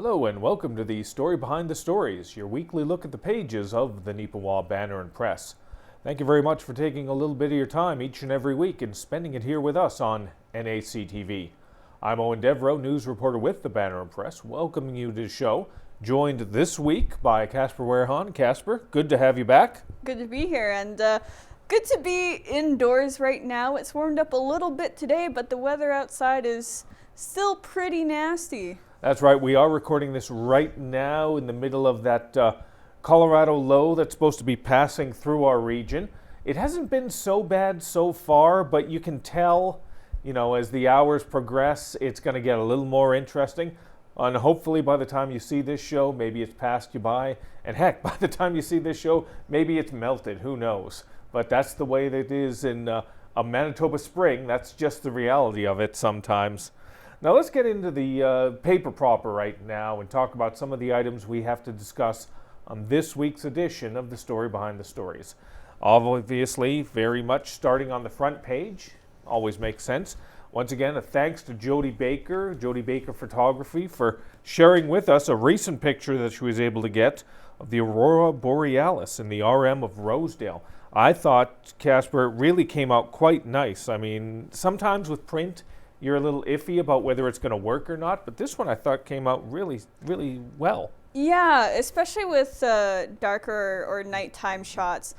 Hello and welcome to the Story Behind the Stories, your weekly look at the pages of the Neepawa Banner Press. Thank you very much for taking a little bit of your time each and every week and spending it here with us on NACTV. I'm Eoin Devereux, news reporter with the Banner Press, welcoming you to the show, joined this week by Casper Wehrhahn. Casper, good to have you back. Good to be here, and good to be indoors right now. It's warmed up a little bit today, but the weather outside is still pretty nasty. That's right, we are recording this right now in the middle of that Colorado low that's supposed to be passing through our region. It hasn't been so bad so far, but you can tell, as the hours progress, it's going to get a little more interesting. And hopefully by the time you see this show, maybe it's passed you by. And heck, by the time you see this show, maybe it's melted, who knows. But that's the way that it is in a Manitoba spring. That's just the reality of it sometimes. Now let's get into the paper proper right now and talk about some of the items we have to discuss on this week's edition of the Story Behind the Stories. Obviously, very much starting on the front page, always makes sense. Once again, a thanks to Jody Baker Photography, for sharing with us a recent picture that she was able to get of the Aurora Borealis in the RM of Rosedale. I thought, Casper, it really came out quite nice. I mean, sometimes with print, you're a little iffy about whether it's going to work or not, but this one I thought came out really, really well. Yeah, especially with darker or nighttime shots.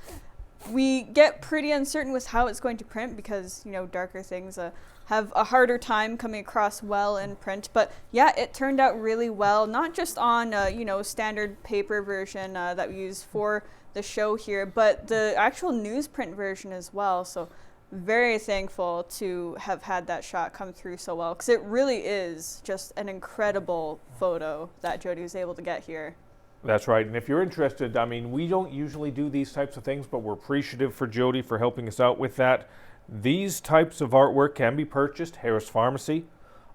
We get pretty uncertain with how it's going to print because, darker things have a harder time coming across well in print. But yeah, it turned out really well, not just on, standard paper version that we use for the show here, but the actual newsprint version as well. So very thankful to have had that shot come through so well, because it really is just an incredible photo that Jody was able to get here. That's right, and if you're interested, we don't usually do these types of things, but we're appreciative for Jody for helping us out with that. These types of artwork can be purchased Harris Pharmacy,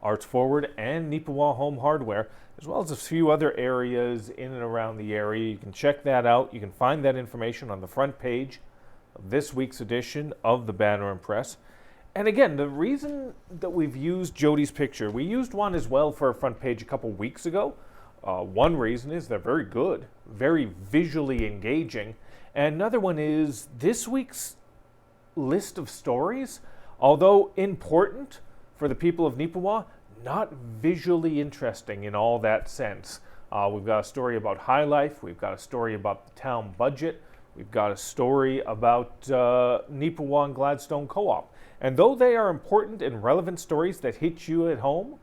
Arts Forward, and Neepawa Home Hardware, as well as a few other areas in and around the area. You can check that out. You can find that information on the front page of this week's edition of the Banner Press. And again, the reason that we've used Jody's picture, we used one as well for our front page a couple weeks ago. One reason is they're very good, very visually engaging. And another one is this week's list of stories, although important for the people of Neepawa, not visually interesting in all that sense. We've got a story about High Life, we've got a story about the town budget, we've got a story about Neepawa and Gladstone Co-op. And though they are important and relevant stories that hit you at home,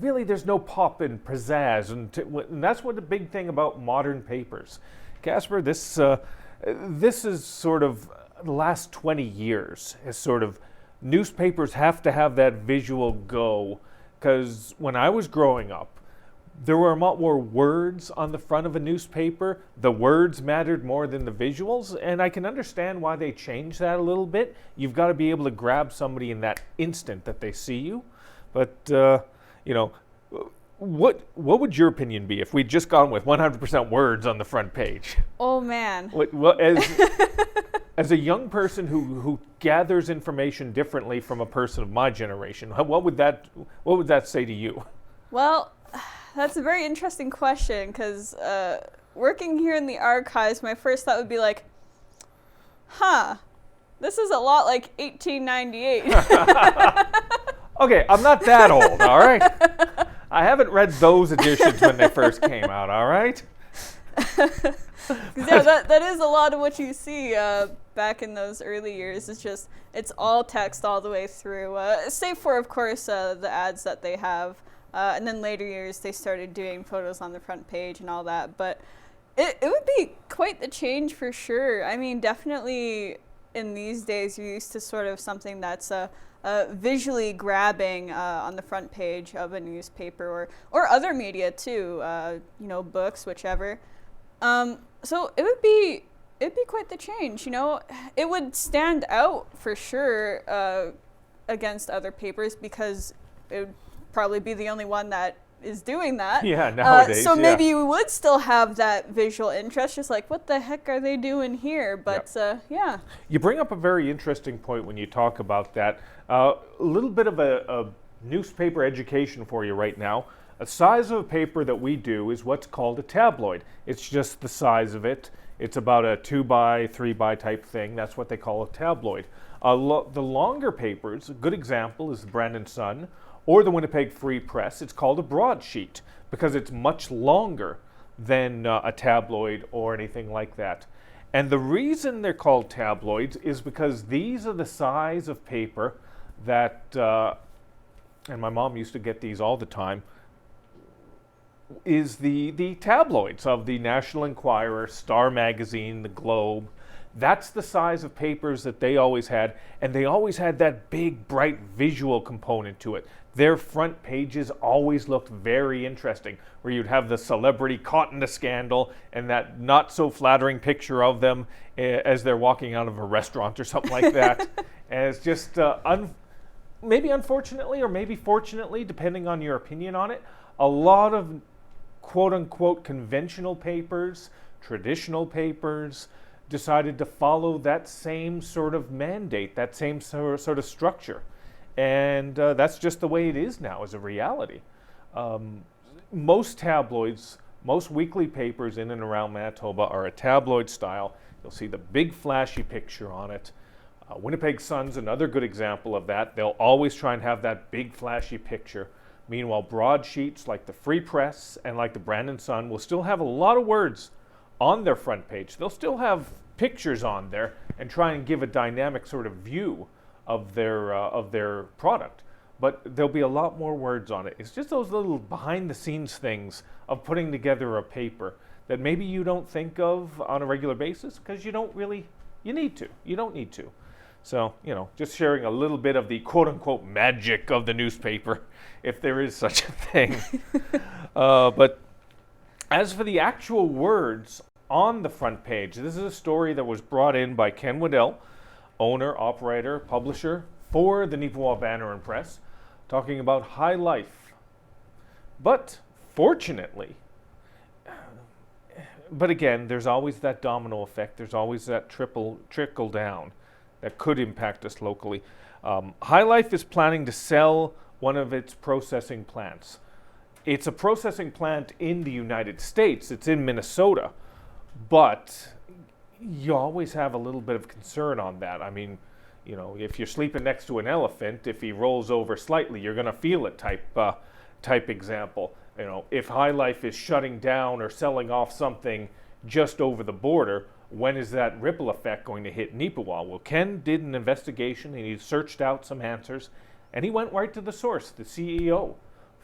really there's no pop and pizzazz. And that's what the big thing about modern papers. Casper, this is sort of the last 20 years is sort of newspapers have to have that visual go. Because when I was growing up, there were a lot more words on the front of a newspaper. The words mattered more than the visuals, and I can understand why they changed that a little bit. You've got to be able to grab somebody in that instant that they see you. But, what would your opinion be if we'd just gone with 100% words on the front page? Oh, man. As a young person who gathers information differently from a person of my generation, what would that say to you? Well, that's a very interesting question, because working here in the archives, my first thought would be like, this is a lot like 1898. Okay, I'm not that old, all right? I haven't read those editions when they first came out, all right? Yeah, that is a lot of what you see back in those early years. It's all text all the way through, save for, of course, the ads that they have. And then later years, they started doing photos on the front page and all that. But it would be quite the change for sure. Definitely in these days, you're used to sort of something that's visually grabbing on the front page of a newspaper or other media too, books, whichever. So it'd be quite the change. It would stand out for sure against other papers, because it would probably be the only one that is doing that. Yeah, nowadays. So maybe you would still have that visual interest, just like, what the heck are they doing here? But yeah. You bring up a very interesting point when you talk about that. A little bit of a newspaper education for you right now. A size of a paper that we do is what's called a tabloid. It's just the size of it. It's about a 2 by 3 by type thing. That's what they call a tabloid. The longer papers, a good example is the Brandon Sun or the Winnipeg Free Press. It's called a broadsheet because it's much longer than a tabloid or anything like that. And the reason they're called tabloids is because these are the size of paper that, and my mom used to get these all the time, is the tabloids of the National Enquirer, Star Magazine, the Globe. That's the size of papers that they always had, and they always had that big, bright visual component to it. Their front pages always looked very interesting, where you'd have the celebrity caught in a scandal and that not so flattering picture of them as they're walking out of a restaurant or something like that. And it's just, maybe unfortunately or maybe fortunately, depending on your opinion on it, a lot of quote-unquote conventional papers, traditional papers, decided to follow that same sort of mandate, that same sort of structure. And that's just the way it is now as a reality. Most tabloids, most weekly papers in and around Manitoba are a tabloid style. You'll see the big flashy picture on it. Winnipeg Sun's another good example of that. They'll always try and have that big flashy picture. Meanwhile, broadsheets like the Free Press and like the Brandon Sun will still have a lot of words on their front page. They'll still have pictures on there and try and give a dynamic sort of view of their product. But there'll be a lot more words on it. It's just those little behind the scenes things of putting together a paper that maybe you don't think of on a regular basis because you don't need to. So, just sharing a little bit of the quote-unquote magic of the newspaper, if there is such a thing. But as for the actual words on the front page, this is a story that was brought in by Ken Waddell, owner, operator, publisher for the Neepawa Banner Press, talking about high life. But fortunately, but again, there's always that domino effect. There's always that trickle down that could impact us locally. High Life is planning to sell one of its processing plants. It's a processing plant in the United States. It's in Minnesota. But you always have a little bit of concern on that. I mean, if you're sleeping next to an elephant, if he rolls over slightly, you're going to feel it type example. If High Life is shutting down or selling off something just over the border, when is that ripple effect going to hit Neepawa? Well, Ken did an investigation and he searched out some answers and he went right to the source, the CEO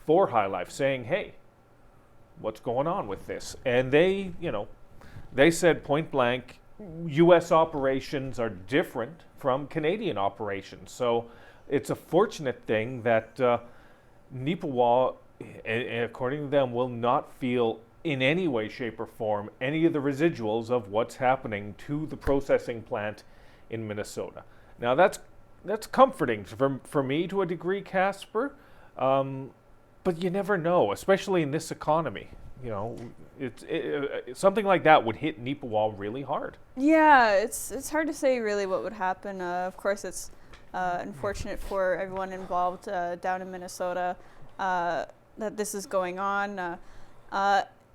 for High Life, saying, hey, what's going on with this? And they said point blank, U.S. operations are different from Canadian operations. So it's a fortunate thing that Neepawa, according to them, will not feel in any way, shape, or form any of the residuals of what's happening to the processing plant in Minnesota. Now that's comforting for me to a degree, Casper, but you never know, especially in this economy. Something like that would hit Neepawa really hard. Yeah, it's hard to say really what would happen. Of course, it's unfortunate for everyone involved down in Minnesota that this is going on.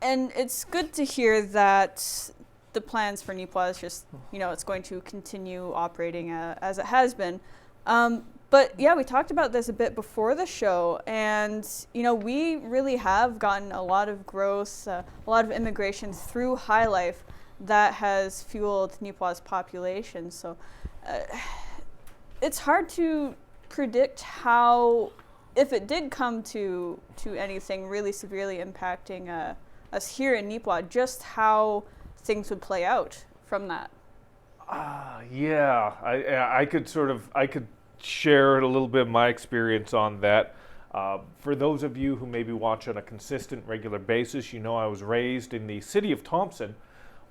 And it's good to hear that the plans for Neepawa is just, it's going to continue operating as it has been. But yeah, we talked about this a bit before the show, and we really have gotten a lot of growth, a lot of immigration through High Life that has fueled Neepawa's population. So it's hard to predict how, if it did come to anything really severely impacting us here in Neepawa, just how things would play out from that. Yeah, I could share a little bit of my experience on that. For those of you who maybe watch on a consistent, regular basis, I was raised in the city of Thompson,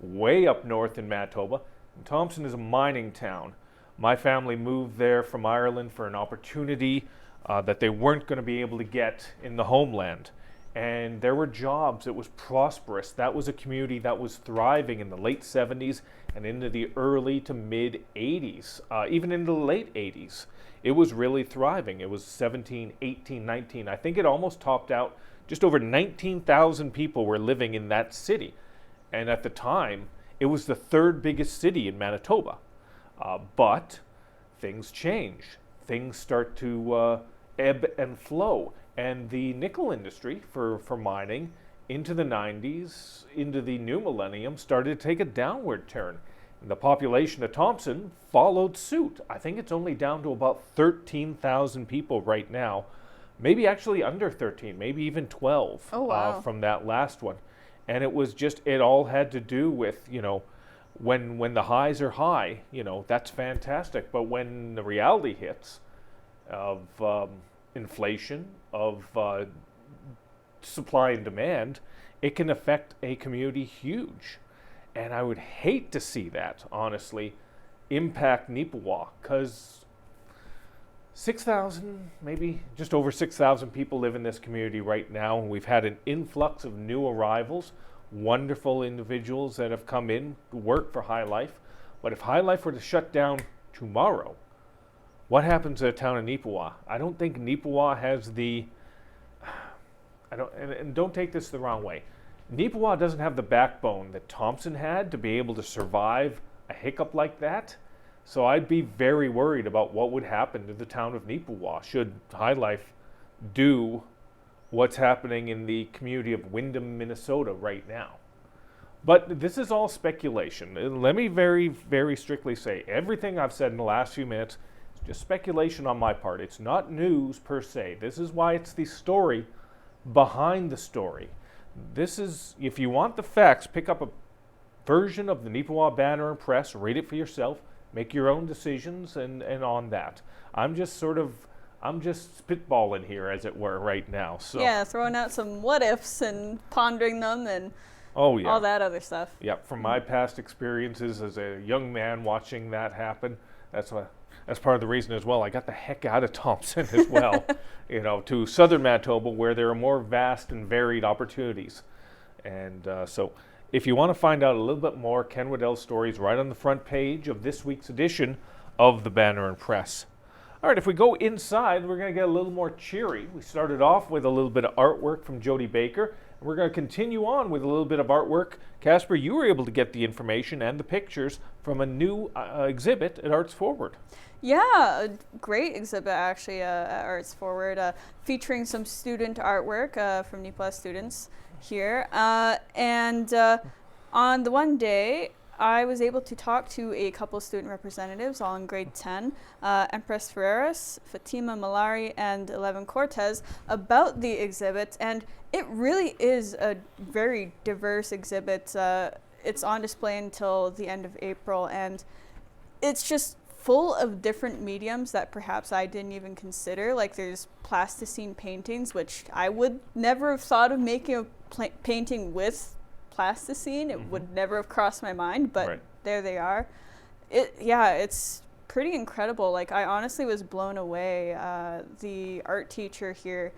way up north in Manitoba. And Thompson is a mining town. My family moved there from Ireland for an opportunity that they weren't going to be able to get in the homeland. And there were jobs. It was prosperous. That was a community that was thriving in the late 70s and into the early to mid 80s, even into the late 80s. It was really thriving. It was 17, 18, 19. I think it almost topped out just over 19,000 people were living in that city. And at the time, it was the third biggest city in Manitoba. But things change. Things start to ebb and flow. And the nickel industry for mining into the 90s, into the new millennium, started to take a downward turn. And the population of Thompson followed suit. I think it's only down to about 13,000 people right now. Maybe actually under 13, maybe even 12 Oh, wow. from that last one. And it was just, it all had to do with, when the highs are high, that's fantastic. But when the reality hits of inflation, of supply and demand, it can affect a community huge. And I would hate to see that, honestly, impact Neepawa, because 6,000, maybe just over 6,000 people live in this community right now. We've had an influx of new arrivals, wonderful individuals that have come in to work for High Life. But if High Life were to shut down tomorrow, what happens to the town of Neepawa? I don't think Neepawa has and don't take this the wrong way. Neepawa doesn't have the backbone that Thompson had to be able to survive a hiccup like that. So I'd be very worried about what would happen to the town of Neepawa should High Life do what's happening in the community of Windham, Minnesota right now. But this is all speculation. Let me very, very strictly say everything I've said in the last few minutes is just speculation on my part. It's not news per se. This is why it's the story behind the story. This is, if you want the facts, pick up a version of the Neepawa Banner Press, read it for yourself, make your own decisions, and on that. I'm just spitballing here, as it were, right now. So Yeah, throwing out some what ifs and pondering them and oh yeah, all that other stuff. Yeah, from my past experiences as a young man watching that happen, that's part of the reason as well. I got the heck out of Thompson as well, to southern Manitoba, where there are more vast and varied opportunities. And so if you want to find out a little bit more, Ken Waddell's story is right on the front page of this week's edition of the Banner and Press. All right, if we go inside, we're going to get a little more cheery. We started off with a little bit of artwork from Jody Baker. We're going to continue on with a little bit of artwork. Casper, you were able to get the information and the pictures from a new exhibit at Arts Forward. Yeah, a great exhibit actually at Arts Forward, featuring some student artwork from Neepawa students here. And on the one day, I was able to talk to a couple student representatives, all in grade 10, Empress Ferreras, Fatima Malari, and Eleven Cortez, about the exhibit. And it really is a very diverse exhibit. It's on display until the end of April, and it's just full of different mediums that perhaps I didn't even consider. Like there's plasticine paintings, which I would never have thought of making a painting with plasticine. It would never have crossed my mind, but Right. There they are. It's pretty incredible. Like I honestly was blown away. The art teacher here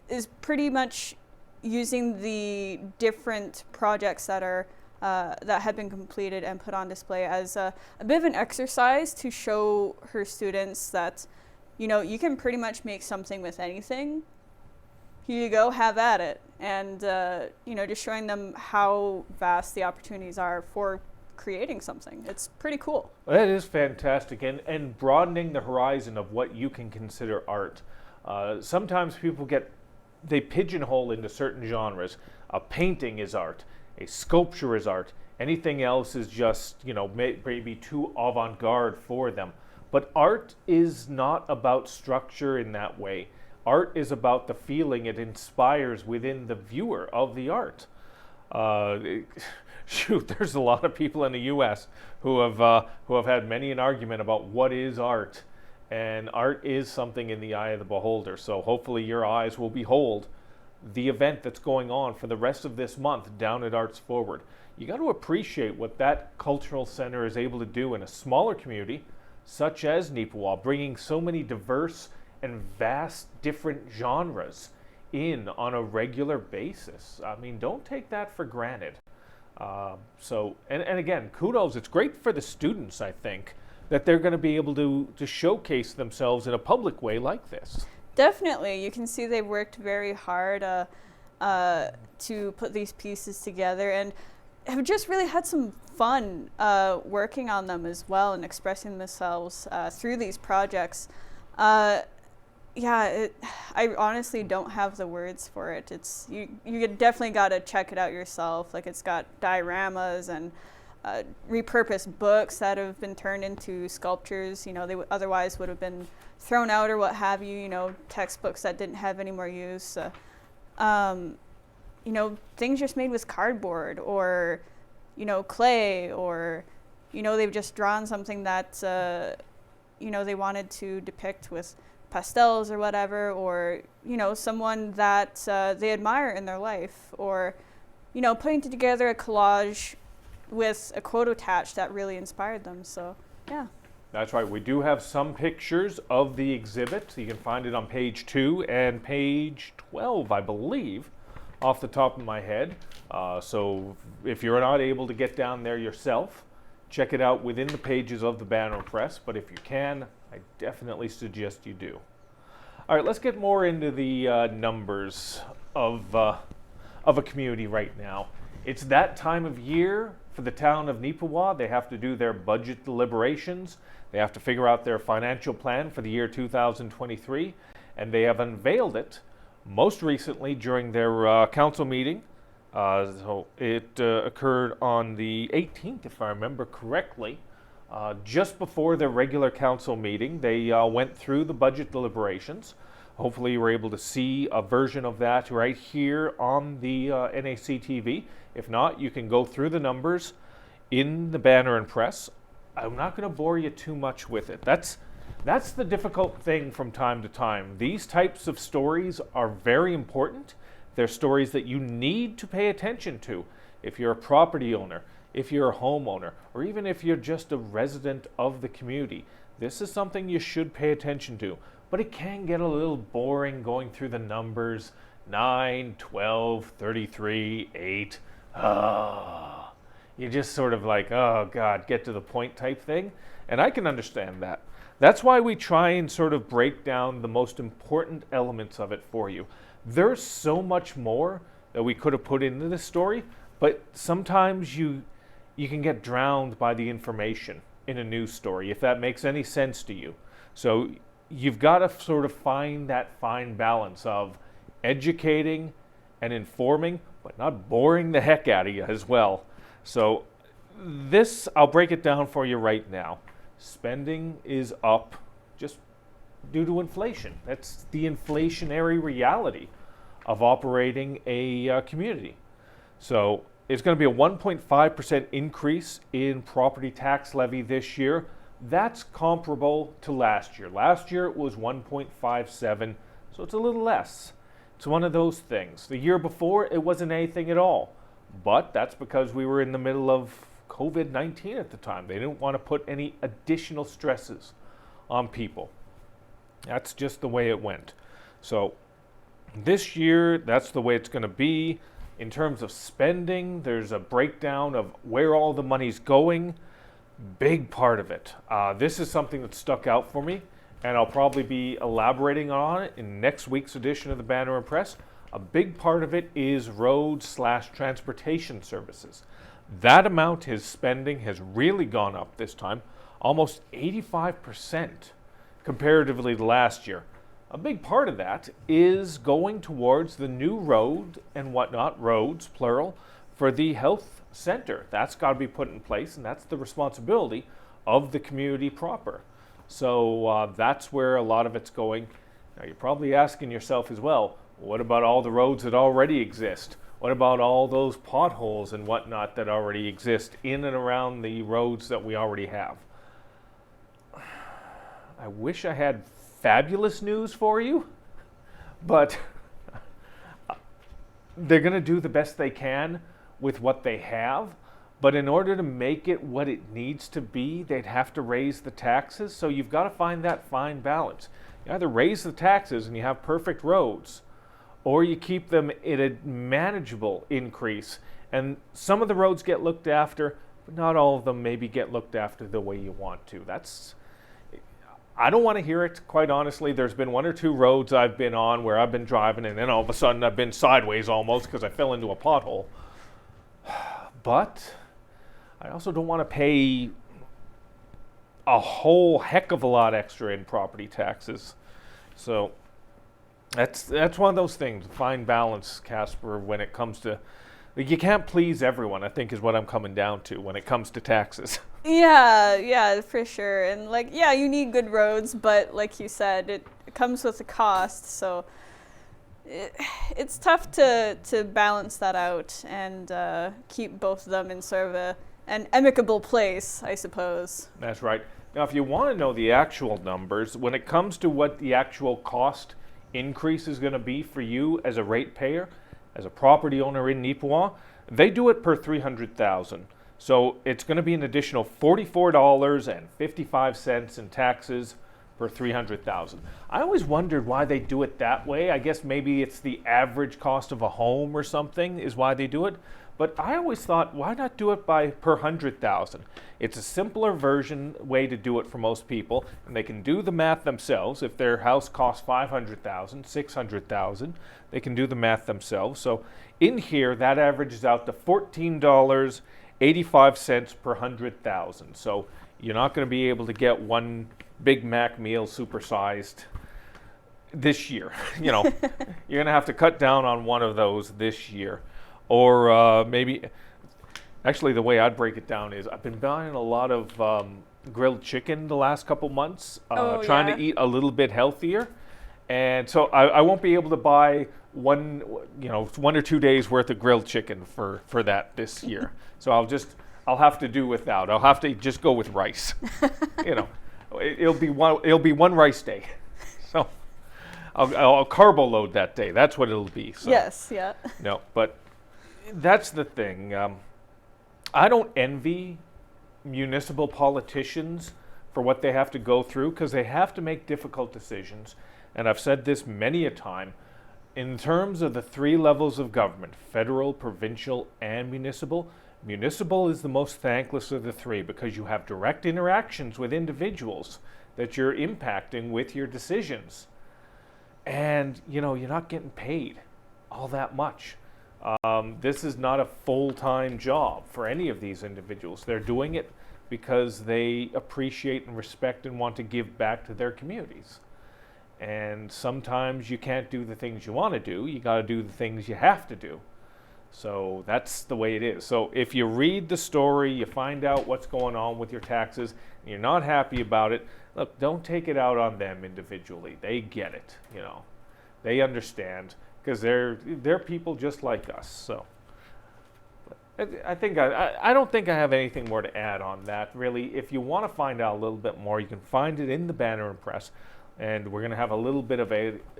is pretty much using the different projects that are that had been completed and put on display as a bit of an exercise to show her students that, you can pretty much make something with anything. Here you go, have at it. And, just showing them how vast the opportunities are for creating something. It's pretty cool. That is fantastic, and broadening the horizon of what you can consider art. Sometimes people they pigeonhole into certain genres. A painting is art. A sculpture is art. Anything else is just, maybe too avant-garde for them. But art is not about structure in that way. Art is about the feeling it inspires within the viewer of the art. There's a lot of people in the U.S. who have had many an argument about what is art, and art is something in the eye of the beholder. So hopefully your eyes will behold the event that's going on for the rest of this month down at Arts Forward. You got to appreciate what that cultural center is able to do in a smaller community such as Neepawa, bringing so many diverse and vast different genres in on a regular basis. I mean, don't take that for granted. And again, kudos. It's great for the students, I think, that they're going to be able to showcase themselves in a public way like this. Definitely. You can see they've worked very hard to put these pieces together, and have just really had some fun working on them as well, and expressing themselves through these projects. I honestly don't have the words for it. It's you definitely got to check it out yourself. Like, it's got dioramas and repurposed books that have been turned into sculptures. They otherwise would have been thrown out or what have you. Textbooks that didn't have any more use. Things just made with cardboard or clay, or they've just drawn something that they wanted to depict with pastels or whatever, or someone that they admire in their life, or putting together a collage with a quote attached that really inspired them. So yeah. That's right. We do have some pictures of the exhibit. You can find it on page 2 and page 12, I believe, off the top of my head. So if you're not able to get down there yourself, check it out within the pages of the Banner Press. But if you can, I definitely suggest you do. All right, let's get more into the numbers of a community right now. It's that time of year for the town of Neepawa. They have to do their budget deliberations. They have to figure out their financial plan for the year 2023, and they have unveiled it most recently during their council meeting. So it occurred on the 18th, if I remember correctly. Just before their regular council meeting, they went through the budget deliberations. Hopefully you were able to see a version of that right here on the NAC TV. If not, you can go through the numbers in the Banner and Press. I'm not going to bore you too much with it. That's the difficult thing from time to time. These types of stories are very important. They're stories that you need to pay attention to if you're a property owner, if you're a homeowner, or even if you're just a resident of the community. This is something you should pay attention to. But it can get a little boring going through the numbers. 9, 12, 33, 8. You're just sort of like, oh God, get to the point type thing. And I can understand that. That's why we try and sort of break down the most important elements of it for you. There's so much more that we could have put into this story, but sometimes you can get drowned by the information in a news story, if that makes any sense to you. So you've got to sort of find that fine balance of educating and informing, but not boring the heck out of you as well. So this, I'll break it down for you right now. Spending is up just due to inflation. That's the inflationary reality of operating a community. So it's going to be a 1.5% increase in property tax levy this year. That's comparable to last year. Last year it was 1.57, so it's a little less. It's one of those things. The year before it wasn't anything at all, but that's because we were in the middle of COVID-19 at the time. They didn't want to put any additional stresses on people. That's just the way it went. So this year, that's the way it's going to be. In terms of spending, there's a breakdown of where all the money's going. Big part of it. This is something that stuck out for me, and I'll probably be elaborating on it in next week's edition of the Banner and Press. A big part of it is roads/transportation services. That amount his spending has really gone up this time, almost 85% comparatively to last year. A big part of that is going towards the new road and whatnot, roads, plural, for the health center. That's got to be put in place, and that's the responsibility of the community proper. So that's where a lot of it's going. Now you're probably asking yourself as well, what about all the roads that already exist? What about all those potholes and whatnot that already exist in and around the roads that we already have? I wish I had fabulous news for you, but they're going to do the best they can with what they have. But in order to make it what it needs to be, they'd have to raise the taxes. So you've got to find that fine balance. You either raise the taxes and you have perfect roads, or you keep them at a manageable increase. And some of the roads get looked after, but not all of them maybe get looked after the way you want to. I don't want to hear it, quite honestly. There's been one or two roads I've been on where I've been driving and then all of a sudden I've been sideways almost because I fell into a pothole. But I also don't want to pay a whole heck of a lot extra in property taxes. So that's one of those things, fine balance, Casper, when it comes to, like, you can't please everyone, I think is what I'm coming down to when it comes to taxes. Yeah, for sure. And like, yeah, you need good roads, but like you said, it comes with a cost. So it's tough to balance that out and keep both of them in sort of an amicable place, I suppose. That's right. Now, if you want to know the actual numbers, when it comes to what the actual cost increase is going to be for you as a ratepayer, as a property owner in Neepawa, they do it per 300,000. So it's going to be an additional $44.55 in taxes per 300,000. I always wondered why they do it that way. I guess maybe it's the average cost of a home or something is why they do it. But I always thought, why not do it by per 100,000? It's a simpler way to do it for most people, and they can do the math themselves. If their house costs 500,000, 600,000, they can do the math themselves. So in here, that averages out to $14.85 per 100,000. So you're not going to be able to get one Big Mac meal supersized this year. You know, you're going to have to cut down on one of those this year. Or maybe, actually the way I'd break it down is I've been buying a lot of grilled chicken the last couple months, trying to eat a little bit healthier. And so I won't be able to buy one or 2 days worth of grilled chicken for that this year. So I'll have to do without. I'll have to just go with rice. You know, it'll be one rice day. So I'll carbo load that day. That's what it'll be. So. Yes, yeah. No, but that's the thing. I don't envy municipal politicians for what they have to go through because they have to make difficult decisions. And I've said this many a time. In terms of the three levels of government, federal, provincial, and municipal, municipal is the most thankless of the three because you have direct interactions with individuals that you're impacting with your decisions. And, you know, you're not getting paid all that much. This is not a full-time job for any of these individuals. They're doing it because they appreciate and respect and want to give back to their communities. And sometimes you can't do the things you want to do. You got to do the things you have to do. So that's the way it is. So if you read the story, you find out what's going on with your taxes, and you're not happy about it, look, don't take it out on them individually. They get it, you know. They understand. Because they're people just like us. So I don't think I have anything more to add on that, really. If you want to find out a little bit more, you can find it in the Banner Press, and we're going to have a little bit of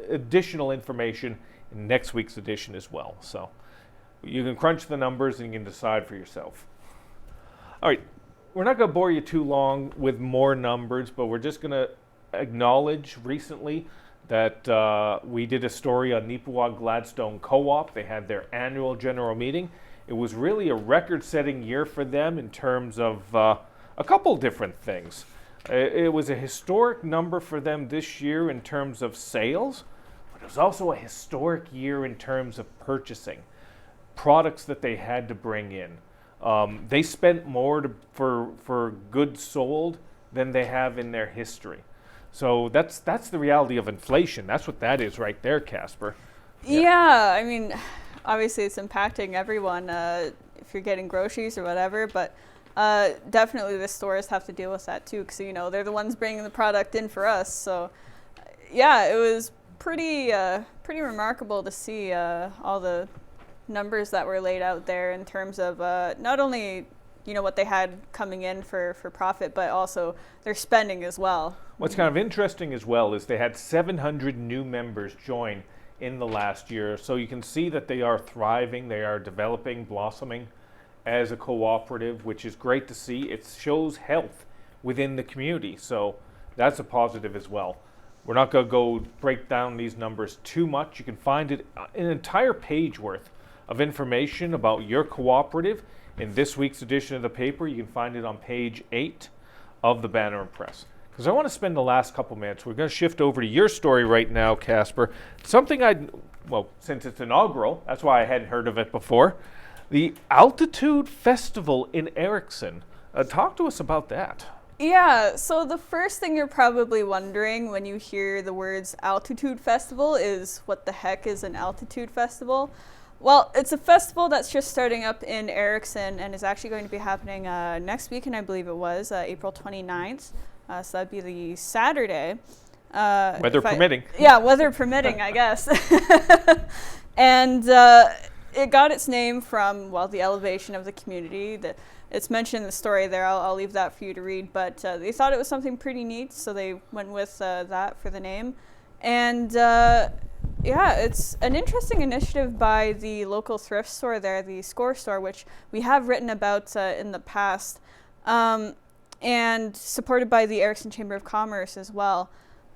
additional information in next week's edition as well. So you can crunch the numbers and you can decide for yourself. All right, we're not going to bore you too long with more numbers, but we're just going to acknowledge recently that we did a story on Neepawa Gladstone Co-op. They had their annual general meeting. It was really a record-setting year for them in terms of a couple different things. It was a historic number for them this year in terms of sales, but it was also a historic year in terms of purchasing products that they had to bring in. They spent more for goods sold than they have in their history. So that's the reality of inflation. That's what that is right there, Casper. Yeah, I mean, obviously it's impacting everyone if you're getting groceries or whatever, but definitely the stores have to deal with that too because, you know, they're the ones bringing the product in for us. So, yeah, it was pretty remarkable to see all the numbers that were laid out there in terms of not only, you know, what they had coming in for profit, but also their spending as well. What's kind of interesting as well is they had 700 new members join in the last year. So you can see that they are thriving, they are developing, blossoming as a cooperative, which is great to see. It shows health within the community. So that's a positive as well. We're not going to go break down these numbers too much. You can find an entire page worth of information about your cooperative in this week's edition of the paper. You can find it on page 8 of the Banner Press. because I want to spend the last couple minutes. We're going to shift over to your story right now, Casper. Something well, since it's inaugural, that's why I hadn't heard of it before. The Altitude Festival in Erickson. Talk to us about that. Yeah, so the first thing you're probably wondering when you hear the words Altitude Festival is what the heck is an Altitude Festival? Well, it's a festival that's just starting up in Erickson and is actually going to be happening next weekend, I believe it was, April 29th. So that'd be the Saturday. Weather permitting. Yeah, weather permitting, I guess. And it got its name from, well, the elevation of the community. It's mentioned in the story there. I'll leave that for you to read. But they thought it was something pretty neat, so they went with that for the name. And yeah, it's an interesting initiative by the local thrift store there, the Score Store, which we have written about in the past, and supported by the Erickson Chamber of Commerce as well.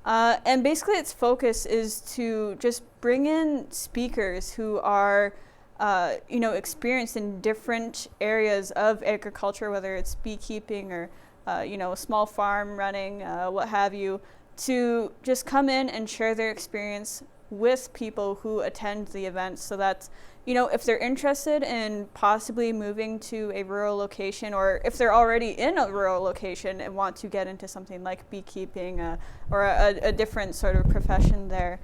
And basically its focus is to just bring in speakers who are experienced in different areas of agriculture, whether it's beekeeping or, a small farm running, what have you, to just come in and share their experience with people who attend the events, so that, if they're interested in possibly moving to a rural location, or if they're already in a rural location and want to get into something like beekeeping or a different sort of profession there,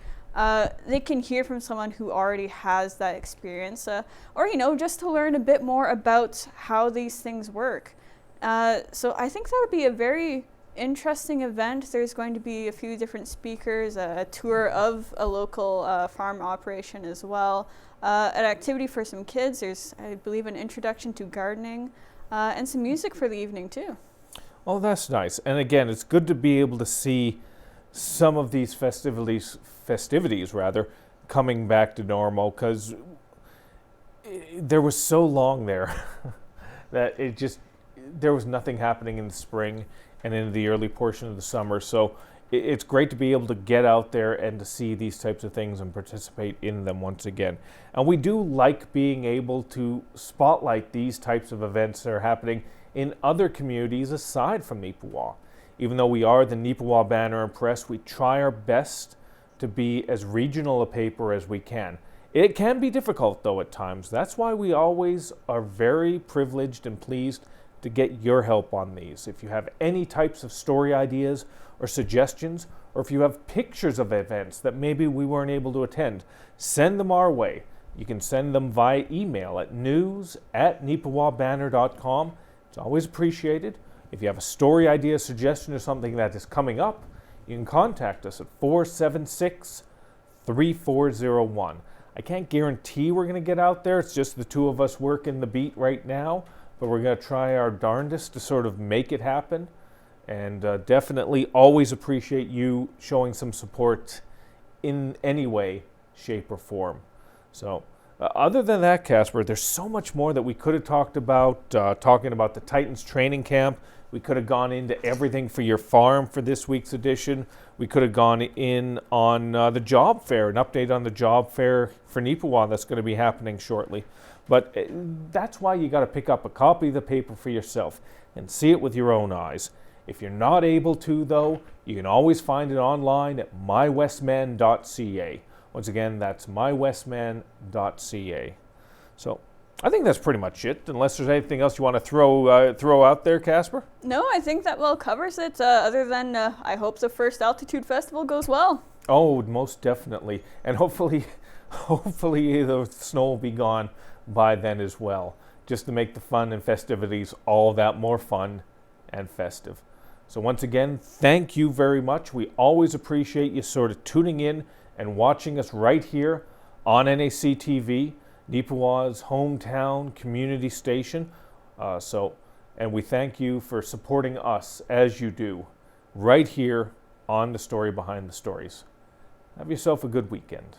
they can hear from someone who already has that experience, or, just to learn a bit more about how these things work. So I think that would be a very interesting event. There's going to be a few different speakers, a tour of a local farm operation as well, an activity for some kids. There's, I believe, an introduction to gardening, and some music for the evening too. Well, that's nice. And again, it's good to be able to see some of these festivities coming back to normal, because there was so long there that there was nothing happening in the spring and in the early portion of the summer. So it's great to be able to get out there and to see these types of things and participate in them once again. And we do like being able to spotlight these types of events that are happening in other communities aside from Neepawa. Even though we are the Neepawa Banner Press, we try our best to be as regional a paper as we can. It can be difficult, though, at times. That's why we always are very privileged and pleased to get your help on these. If you have any types of story ideas or suggestions, or if you have pictures of events that maybe we weren't able to attend, send them our way. You can send them via email at news@neepawabanner.com. It's always appreciated. If you have a story idea, suggestion, or something that is coming up, you can contact us at 476-3401. I can't guarantee we're going to get out there. It's just the two of us working the beat right now, but we're going to try our darndest to sort of make it happen. And definitely always appreciate you showing some support in any way, shape, or form. So other than that, Casper, there's so much more that we could have talked about, talking about the Titans training camp. We could have gone into everything for your farm for this week's edition. We could have gone in on the job fair, an update on the job fair for Neepawa that's going to be happening shortly. But that's why you got to pick up a copy of the paper for yourself and see it with your own eyes. If you're not able to, though, you can always find it online at mywestman.ca. Once again, that's mywestman.ca. So I think that's pretty much it, unless there's anything else you want to throw out there, Casper? No, I think that well covers it, other than I hope the first Altitude Festival goes well. Oh, most definitely. And hopefully the snow will be gone by then as well, just to make the fun and festivities all that more fun and festive. So once again, thank you very much. We always appreciate you sort of tuning in and watching us right here on NAC TV, Neepawa's hometown community station. And we thank you for supporting us as you do right here on The Story Behind the Stories. Have yourself a good weekend.